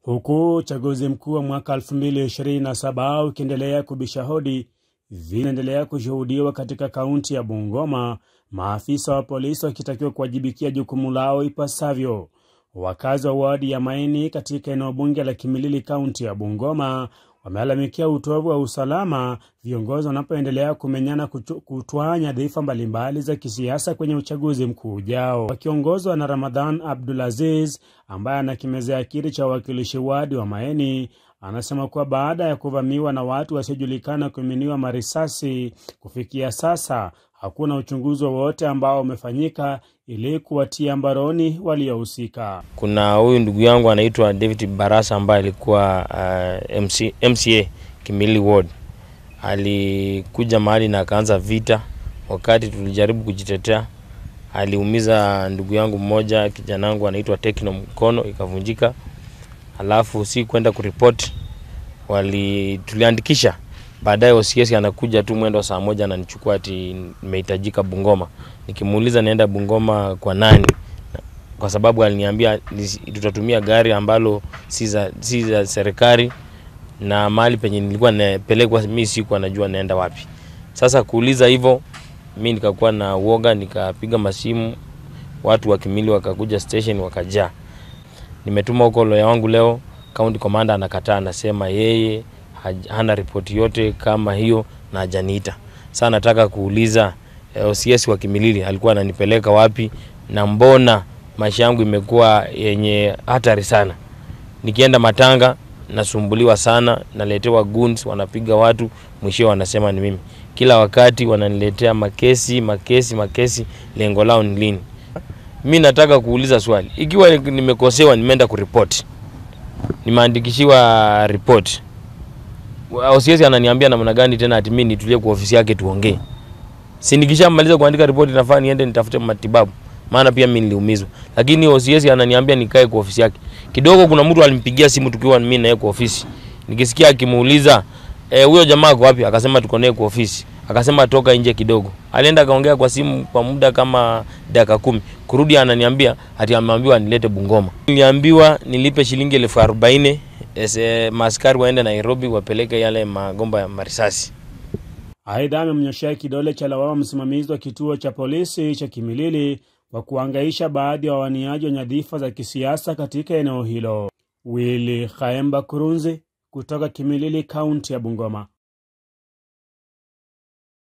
Huku uchaguzi mkuu wa mwaka 2027 ukiendelea kubisha hodi, vinaendelea kushuhudiwa katika kaunti ya Bungoma, maafisa wa polisi wakitakiwa kuwajibikia jukumu lao ipasavyo. Wakazi wa wadi ya Maini katika eneo bunge la Kimilili kaunti ya Bungoma wamelalamikia utovu wa usalama viongozi wanapoendelea kumenyana kutwaa nyadhifa mbalimbali za kisiasa kwenye uchaguzi mkuu ujao. Wakiongozwa na Ramadhan Abdulaziz ambaye anakimezea kiti cha wakilishi wadi wa Maini, anasema kuwa baada ya kuvamiwa na watu wasiojulikana kumiminiwa marisasi, kufikia sasa hakuna uchunguzi wowote ambao umefanyika ili kuwatia mbaroni waliohusika. Kuna huyu ndugu yangu anaitwa David Barasa ambaye alikuwa MCA Kimilili Ward. Alikuja mahali na akaanza vita. Wakati tulijaribu kujitetea, aliumiza ndugu yangu mmoja, kijana wangu anaitwa Tekno, mkono ikavunjika. Alafu si kwenda kuripoti, tuliandikisha. Baadaye OCS anakuja tu mwendo saa 1 ananichukua ati nimehitajika Bungoma. Nikimuuliza naenda Bungoma kwa nani? Kwa sababu aliniambia tutatumia gari ambalo si za serikali, na mahali penye nilikuwa napelekwa mimi sikuwa najua naenda wapi. Sasa kuuliza hivyo, mimi nikakuwa na uoga, nikapiga masimu, watu wa Kimilili wakakuja station wakajaa. Nimetuma huko lawyer wangu leo, county commander anakataa, anasema yeye hana ripoti yote kama hiyo na hajaniita. Sasa nataka kuuliza OCS wa Kimilili alikuwa ananipeleka wapi, na mbona maisha yangu imekuwa yenye hatari sana. Nikienda matanga nasumbuliwa sana, naletewa goons, wanapiga watu, mwisho wanasema ni mimi. Kila wakati wananiletea makesi, lengo lao ni lini? Mimi nataka kuuliza swali. Ikiwa nimekosewa, nimeenda kuripoti, nimeandikishiwa report, OCS ananiambia namna gani tena ati mimi nitulie kwa ofisi yake tuongee? Si nikishamaliza kuandika report nafaa niende nitafute matibabu, maana pia mimi niliumizwa. Lakini OCS ananiambia nikae kwa ofisi yake. Kidogo kuna mtu alimpigia simu tukiwa mimi na yeye kwa ofisi. Nikisikia akimuuliza huyo jamaa kwa wapi, akasema tuko naye kwa ofisi. Akasema toka nje kidogo. Alienda kaongea kwa simu kwa muda kama dakika 10. Kurudi ananiambia ati ameambiwa nilete Bungoma. Niliambiwa nilipe shilingi 40,000 maaskari waende Nairobi wapeleke yale magomba ya marisasi. Aidha, amemnyoshea kidole cha lawama msimamizi wa kituo cha polisi cha Kimilili kwa kuhangaisha baadhi ya wawaniaji wa nyadhifa za kisiasa katika eneo hilo. Willy Khaemba Kurunzi kutoka Kimilili, kaunti ya Bungoma.